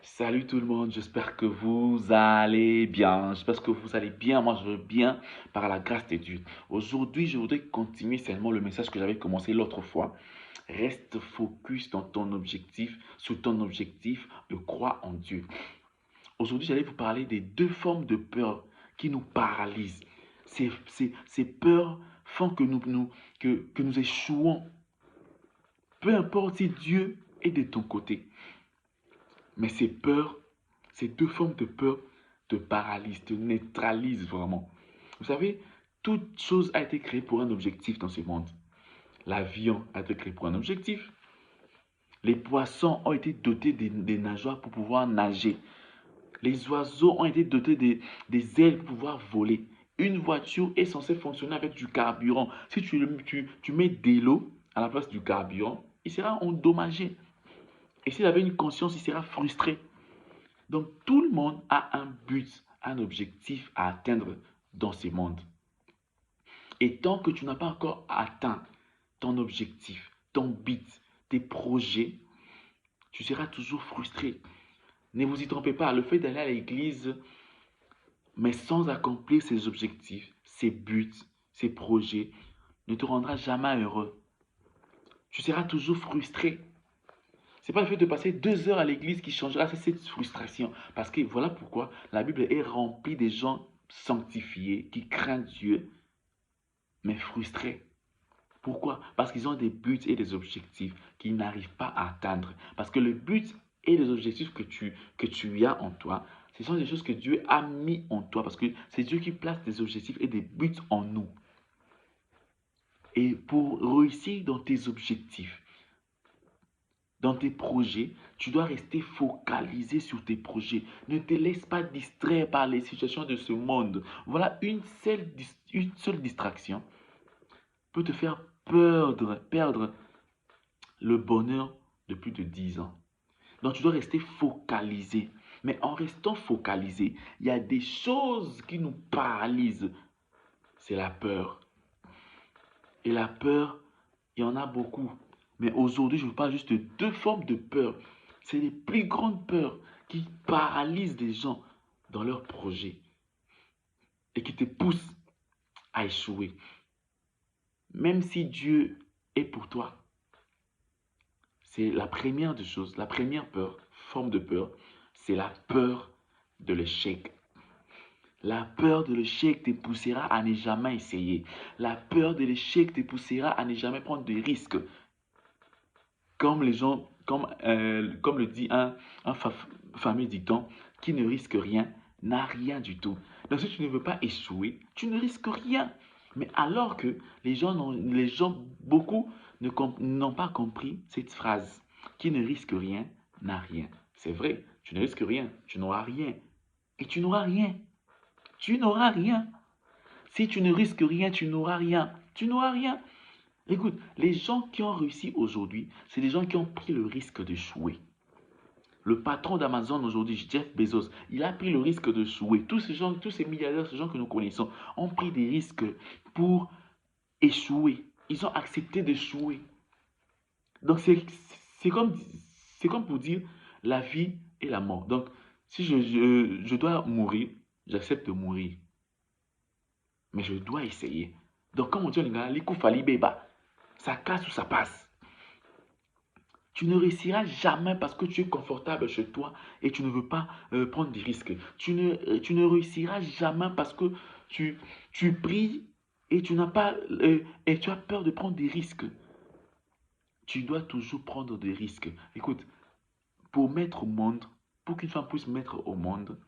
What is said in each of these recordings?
Salut tout le monde, j'espère que vous allez bien. J'espère que vous allez bien. Moi, je vais bien par la grâce de Dieu. Aujourd'hui, je voudrais continuer seulement le message que j'avais commencé l'autre fois. Reste focus dans ton objectif, sur ton objectif et crois en Dieu. Aujourd'hui, j'allais vous parler des deux formes de peur qui nous paralysent. Ces peurs font que nous échouons. Peu importe si Dieu est de ton côté. Mais ces peurs, ces deux formes de peur te paralysent, te neutralisent vraiment. Vous savez, toute chose a été créée pour un objectif dans ce monde. L'avion a été créé pour un objectif. Les poissons ont été dotés des nageoires pour pouvoir nager. Les oiseaux ont été dotés des ailes pour pouvoir voler. Une voiture est censée fonctionner avec du carburant. Si tu mets de l'eau à la place du carburant, il sera endommagé. Et s'il avait une conscience, il sera frustré. Donc, tout le monde a un but, un objectif à atteindre dans ce monde. Et tant que tu n'as pas encore atteint ton objectif, ton but, tes projets, tu seras toujours frustré. Ne vous y trompez pas, le fait d'aller à l'église, mais sans accomplir ses objectifs, ses buts, ses projets, ne te rendra jamais heureux. Tu seras toujours frustré. C'est pas le fait de passer 2 heures à l'église qui changera cette frustration. Parce que voilà pourquoi la Bible est remplie de gens sanctifiés, qui craignent Dieu, mais frustrés. Pourquoi? Parce qu'ils ont des buts et des objectifs qu'ils n'arrivent pas à atteindre. Parce que le but et les objectifs que tu as en toi, ce sont des choses que Dieu a mis en toi. Parce que c'est Dieu qui place des objectifs et des buts en nous. Et pour réussir dans tes objectifs, dans tes projets, tu dois rester focalisé sur tes projets. Ne te laisse pas distraire par les situations de ce monde. Voilà, une seule distraction peut te faire perdre le bonheur de plus de 10 ans. Donc tu dois rester focalisé. Mais en restant focalisé, il y a des choses qui nous paralysent. C'est la peur. Et la peur, il y en a beaucoup. Mais aujourd'hui, je vous parle juste de deux formes de peur. C'est les plus grandes peurs qui paralysent les gens dans leurs projets et qui te poussent à échouer. Même si Dieu est pour toi, c'est la première des choses, la première peur, forme de peur, c'est la peur de l'échec. La peur de l'échec te poussera à ne jamais essayer. La peur de l'échec te poussera à ne jamais prendre de risques. Comme les gens, comme le dit un fameux dicton, qui ne risque rien n'a rien du tout. Donc si tu ne veux pas échouer, tu ne risques rien. Mais alors que les gens beaucoup n'ont pas compris cette phrase. Qui ne risque rien n'a rien. C'est vrai, tu ne risques rien, tu n'auras rien. Et tu n'auras rien. Tu n'auras rien. Si tu ne risques rien, tu n'auras rien. Tu n'auras rien. Écoute, les gens qui ont réussi aujourd'hui, c'est des gens qui ont pris le risque d'échouer. Le patron d'Amazon aujourd'hui, Jeff Bezos, il a pris le risque d'échouer. Tous ces gens, tous ces milliardaires, ces gens que nous connaissons, ont pris des risques pour échouer. Ils ont accepté d'échouer. Donc c'est comme, c'est comme pour dire la vie et la mort. Donc si je dois mourir, j'accepte de mourir. Mais je dois essayer. Donc comme on dit, les coups fali beba, ça casse ou ça passe. Tu ne réussiras jamais parce que tu es confortable chez toi et tu ne veux pas prendre des risques. Tu ne réussiras jamais parce que tu pries et tu n'as pas et tu as peur de prendre des risques. Tu dois toujours prendre des risques. Écoute, pour mettre au monde, pour qu'une femme puisse mettre au monde,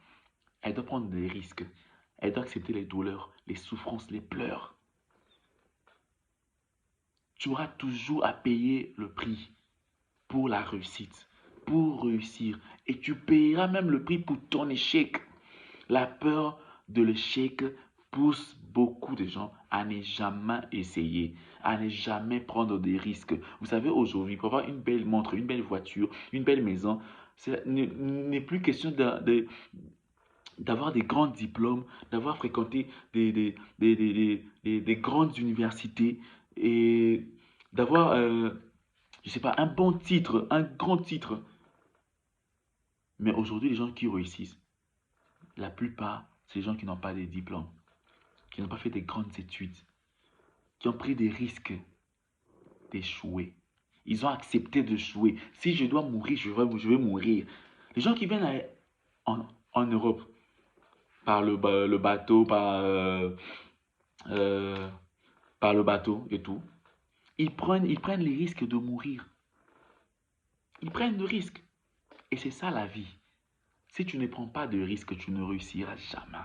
elle doit prendre des risques. Elle doit accepter les douleurs, les souffrances, les pleurs. Tu auras toujours à payer le prix pour la réussite, pour réussir. Et tu payeras même le prix pour ton échec. La peur de l'échec pousse beaucoup de gens à ne jamais essayer, à ne jamais prendre des risques. Vous savez, aujourd'hui, pour avoir une belle montre, une belle voiture, une belle maison, n'est plus question d'avoir des grands diplômes, d'avoir fréquenté des grandes universités et d'avoir, je ne sais pas, un bon titre, un grand titre. Mais aujourd'hui, les gens qui réussissent, la plupart, c'est les gens qui n'ont pas de diplômes, qui n'ont pas fait des grandes études, qui ont pris des risques d'échouer. Ils ont accepté d'échouer. Si je dois mourir, je vais mourir. Les gens qui viennent en Europe, par le bateau, euh, par le bateau et tout, ils prennent les risques de mourir. Ils prennent le risque. Et c'est ça la vie. Si tu ne prends pas de risque, tu ne réussiras jamais.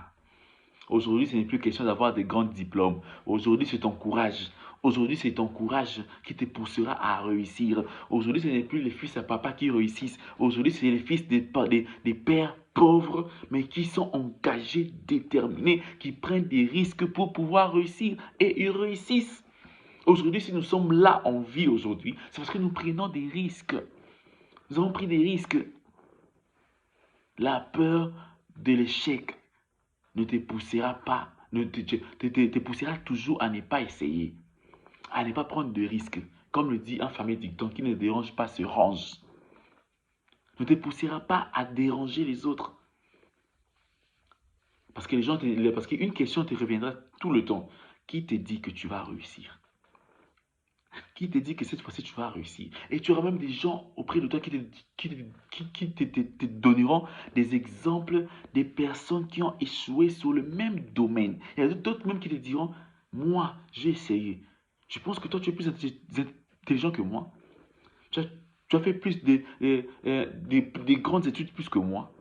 Aujourd'hui, ce n'est plus question d'avoir des grands diplômes. Aujourd'hui, c'est ton courage. Aujourd'hui, c'est ton courage qui te poussera à réussir. Aujourd'hui, ce n'est plus les fils à papa qui réussissent. Aujourd'hui, c'est les fils des pères pauvres, mais qui sont engagés, déterminés, qui prennent des risques pour pouvoir réussir. Et ils réussissent. Aujourd'hui, si nous sommes là en vie aujourd'hui, c'est parce que nous prenons des risques. Nous avons pris des risques. La peur de l'échec ne te poussera pas, te poussera toujours à ne pas essayer, à ne pas prendre de risques. Comme le dit un fameux dicton, qui ne dérange pas se range. Ne te poussera pas à déranger les autres. Parce qu'une question te reviendra tout le temps. Qui te dit que tu vas réussir? Qui te dit que cette fois-ci tu vas réussir? Et tu auras même des gens auprès de toi qui te donneront des exemples des personnes qui ont échoué sur le même domaine. Il y a d'autres même qui te diront, moi, j'ai essayé. Je pense que toi, tu es plus intelligent que moi. Tu as, tu as fait plus des grandes études plus que moi.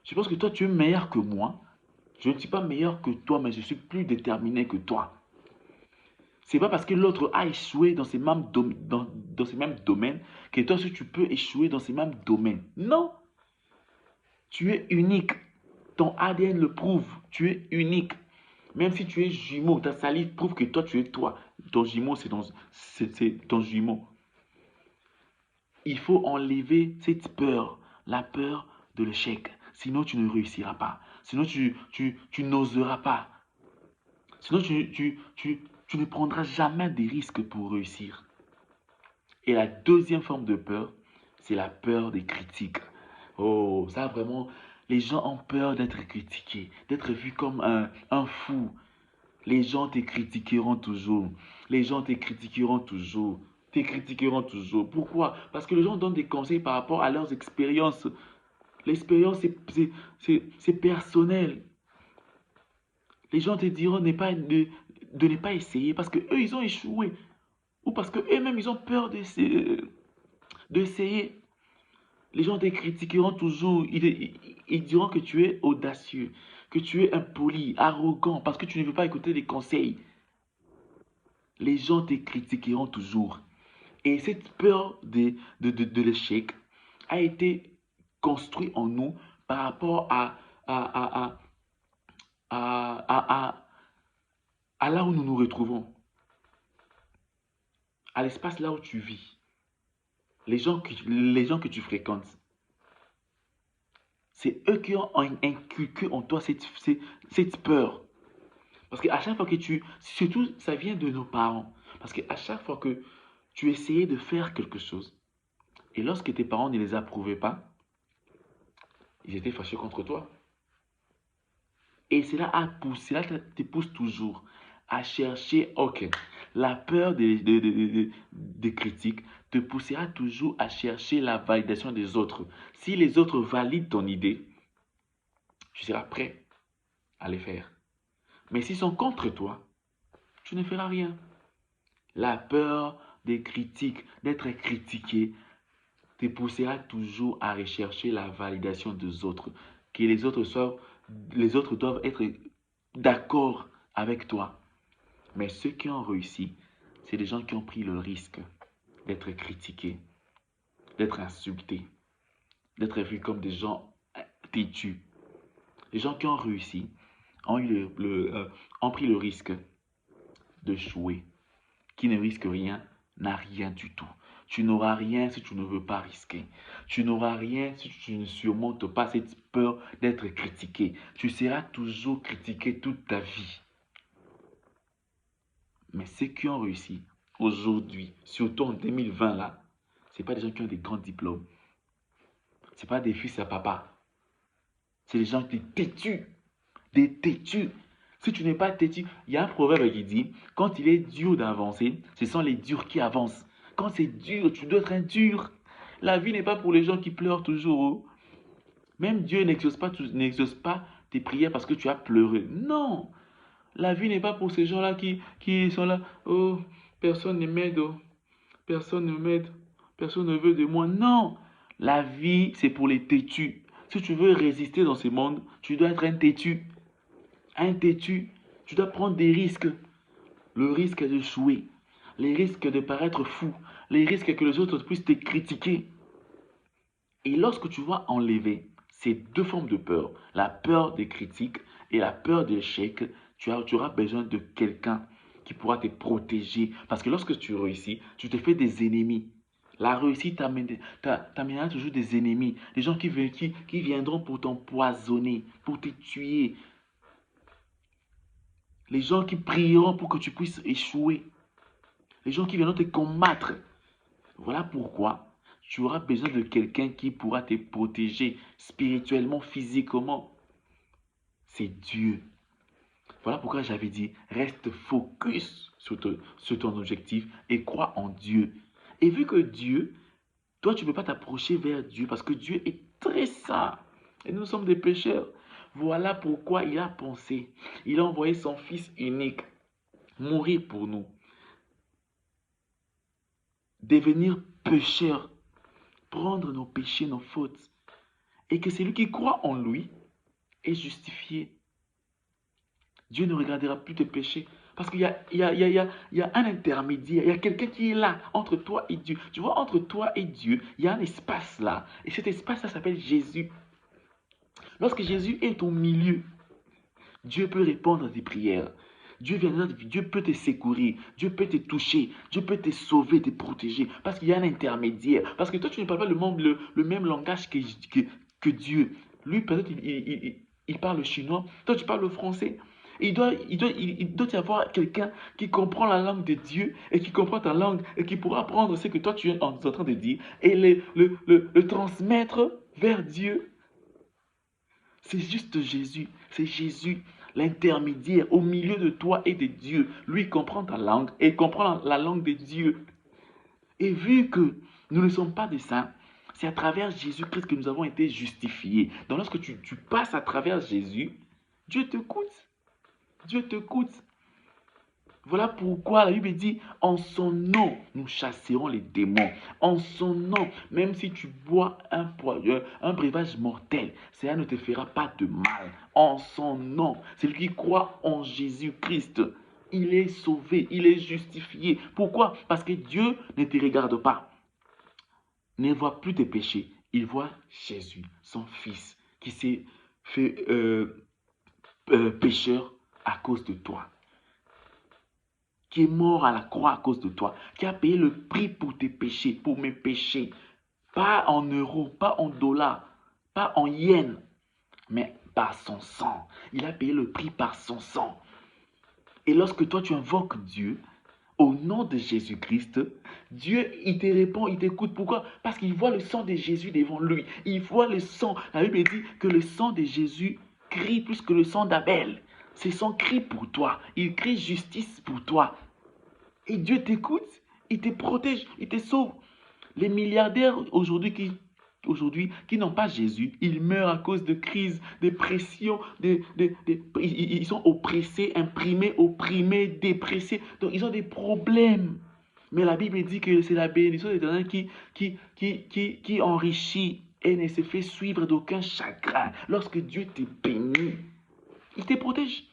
Je pense que toi, tu es meilleur que moi. Je ne suis pas meilleur que toi, mais je suis plus déterminé que toi. C'est pas parce que l'autre a échoué dans ces mêmes domaines que toi aussi tu peux échouer dans ces mêmes domaines. Non, tu es unique. Ton ADN le prouve. Tu es unique. Même si tu es jumeau, ta salive prouve que toi tu es toi. Ton jumeau, c'est ton jumeau. Il faut enlever cette peur, la peur de l'échec. Sinon, tu ne réussiras pas. Sinon, tu n'oseras pas. Sinon, tu ne prendras jamais des risques pour réussir. Et la deuxième forme de peur, c'est la peur des critiques. Oh, ça vraiment, les gens ont peur d'être critiqués, d'être vus comme un fou. Les gens te critiqueront toujours. Les gens te critiqueront toujours. Te critiqueront toujours. Pourquoi? Parce que les gens donnent des conseils par rapport à leurs expériences. L'expérience, c'est personnel. Les gens te diront de ne pas essayer parce qu'eux, ils ont échoué. Ou parce qu'eux-mêmes, ils ont peur d'essayer. Les gens te critiqueront toujours. Ils diront que tu es audacieux, que tu es impoli, arrogant, parce que tu ne veux pas écouter les conseils. Les gens te critiqueront toujours. Et cette peur de l'échec a été construite en nous par rapport à, à, à, à, à là où nous nous retrouvons, à l'espace là où tu vis, les gens que tu fréquentes. C'est eux qui ont inculqué en toi cette peur. Parce qu'à chaque fois que surtout, ça vient de nos parents. Parce qu'à chaque fois que tu essayais de faire quelque chose, et lorsque tes parents ne les approuvaient pas, ils étaient fâchés contre toi. Et cela te pousse toujours à chercher, ok, la peur des critiques te poussera toujours à chercher la validation des autres. Si les autres valident ton idée, tu seras prêt à les faire. Mais s'ils sont contre toi, tu ne feras rien. La peur des critiques, d'être critiqué, te poussera toujours à rechercher la validation des autres. Que les autres doivent être d'accord avec toi. Mais ceux qui ont réussi, c'est des gens qui ont pris le risque d'être critiqués, d'être insultés, d'être vus comme des gens têtus. Les gens qui ont réussi ont pris le risque de d'échouer. Qui ne risque rien n'a rien du tout. Tu n'auras rien si tu ne veux pas risquer. Tu n'auras rien si tu ne surmontes pas cette peur d'être critiqué. Tu seras toujours critiqué toute ta vie. Mais ceux qui ont réussi aujourd'hui, surtout en 2020 là, ce pas des gens qui ont des grands diplômes. Ce n'est pas des fils à papa. C'est des gens qui sont têtus. Des têtus. Si tu n'es pas têtu, il y a un proverbe qui dit, quand il est dur d'avancer, ce sont les durs qui avancent. Quand c'est dur, tu dois être un dur. La vie n'est pas pour les gens qui pleurent toujours. Oh. Même Dieu n'exauce pas tes prières parce que tu as pleuré. Non. La vie n'est pas pour ces gens-là qui sont là. Oh, personne ne m'aide. Oh. Personne ne m'aide. Personne ne veut de moi. Non. La vie, c'est pour les têtus. Si tu veux résister dans ce monde, tu dois être un têtu. Un têtu. Tu dois prendre des risques. Le risque d'échouer. Les risques de paraître fou. Les risques que les autres puissent te critiquer. Et lorsque tu vas enlever ces deux formes de peur, la peur des critiques et la peur de l'échec, tu auras besoin de quelqu'un qui pourra te protéger. Parce que lorsque tu réussis, tu te fais des ennemis. La réussite t'amènera toujours des ennemis, des gens qui viendront pour t'empoisonner, pour te tuer. Les gens qui prieront pour que tu puisses échouer. Les gens qui viendront te combattre. Voilà pourquoi tu auras besoin de quelqu'un qui pourra te protéger spirituellement, physiquement. C'est Dieu. Voilà pourquoi j'avais dit, reste focus sur ton objectif et crois en Dieu. Et vu que Dieu, toi, tu ne peux pas t'approcher vers Dieu parce que Dieu est très saint. Et nous sommes des pécheurs. Voilà pourquoi il a pensé. Il a envoyé son Fils unique mourir pour nous. Devenir pécheur. Prendre nos péchés, nos fautes. Et que celui qui croit en lui est justifié. Dieu ne regardera plus tes péchés. Parce qu'il y a un intermédiaire, il y a quelqu'un qui est là, entre toi et Dieu. Tu vois, entre toi et Dieu, il y a un espace là. Et cet espace-là s'appelle Jésus. Lorsque Jésus est au milieu, Dieu peut répondre à tes prières. Dieu peut te secourir, Dieu peut te toucher, Dieu peut te sauver, te protéger. Parce qu'il y a un intermédiaire. Parce que toi, tu ne parles pas le même langage que Dieu. Lui, peut-être, il parle le chinois. Toi, tu parles le français. Il doit y avoir quelqu'un qui comprend la langue de Dieu et qui comprend ta langue et qui pourra apprendre ce que toi tu es en train de dire et le transmettre vers Dieu. C'est juste Jésus. C'est Jésus, l'intermédiaire au milieu de toi et de Dieu. Lui comprend ta langue et comprend la langue de Dieu. Et vu que nous ne sommes pas des saints, c'est à travers Jésus-Christ que nous avons été justifiés. Donc lorsque tu passes à travers Jésus, Dieu te coûte. Dieu te coûte. Voilà pourquoi la Bible dit, en son nom, nous chasserons les démons. En son nom, même si tu bois un breuvage mortel, cela ne te fera pas de mal. En son nom, celui qui croit en Jésus-Christ, il est sauvé, il est justifié. Pourquoi? Parce que Dieu ne te regarde pas, ne voit plus tes péchés. Il voit Jésus, son Fils, qui s'est fait pécheur à cause de toi, qui est mort à la croix à cause de toi, qui a payé le prix pour tes péchés, pour mes péchés, pas en euros, pas en dollars, pas en yens, mais par son sang. Il a payé le prix par son sang. Et lorsque toi tu invoques Dieu, au nom de Jésus-Christ, Dieu, il te répond, il t'écoute. Pourquoi? Parce qu'il voit le sang de Jésus devant lui. Il voit le sang. La Bible dit que le sang de Jésus crie plus que le sang d'Abel. C'est son cri pour toi. Il crie justice pour toi. Et Dieu t'écoute, il te protège, il te sauve. Les milliardaires aujourd'hui qui n'ont pas Jésus, ils meurent à cause de crises, de pressions, ils sont oppressés, imprimés, opprimés, dépressés. Donc ils ont des problèmes. Mais la Bible dit que c'est la bénédiction de l'Éternel qui enrichit et ne se fait suivre d'aucun chagrin. Lorsque Dieu te bénit, il te protège.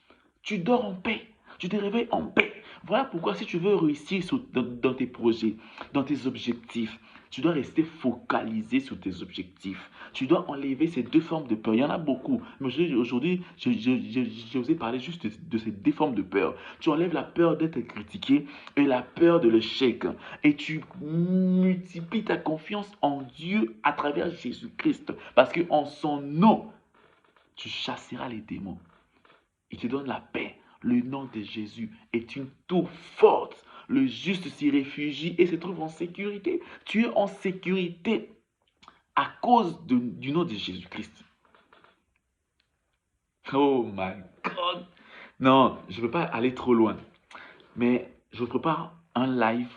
Tu dors en paix. Tu te réveilles en paix. Voilà pourquoi si tu veux réussir dans tes projets, dans tes objectifs, tu dois rester focalisé sur tes objectifs. Tu dois enlever ces deux formes de peur. Il y en a beaucoup. Mais aujourd'hui, je vous ai parlé juste de ces deux formes de peur. Tu enlèves la peur d'être critiqué et la peur de l'échec. Et tu multiplies ta confiance en Dieu à travers Jésus-Christ. Parce qu'en son nom, tu chasseras les démons. Il te donne la paix. Le nom de Jésus est une tour forte. Le juste s'y réfugie et se trouve en sécurité. Tu es en sécurité à cause du nom de Jésus-Christ. Oh my God. Non, je ne veux pas aller trop loin. Mais je prépare un live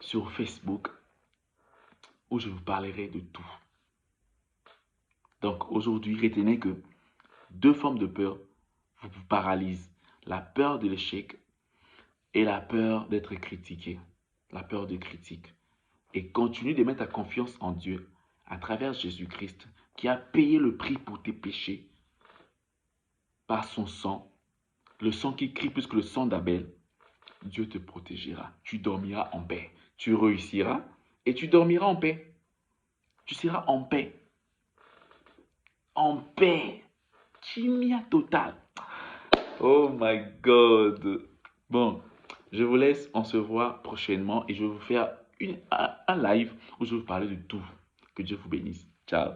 sur Facebook où je vous parlerai de tout. Donc aujourd'hui, retenez que deux formes de peur vous paralysent. La peur de l'échec et la peur d'être critiqué. La peur de critique. Et continue de mettre ta confiance en Dieu à travers Jésus-Christ qui a payé le prix pour tes péchés par son sang. Le sang qui crie plus que le sang d'Abel. Dieu te protégera. Tu dormiras en paix. Tu réussiras et tu dormiras en paix. Tu seras en paix. En paix. Kimia totale. Oh my God. Bon, je vous laisse. On se voit prochainement et je vais vous faire un live où je vais vous parler de tout. Que Dieu vous bénisse. Ciao.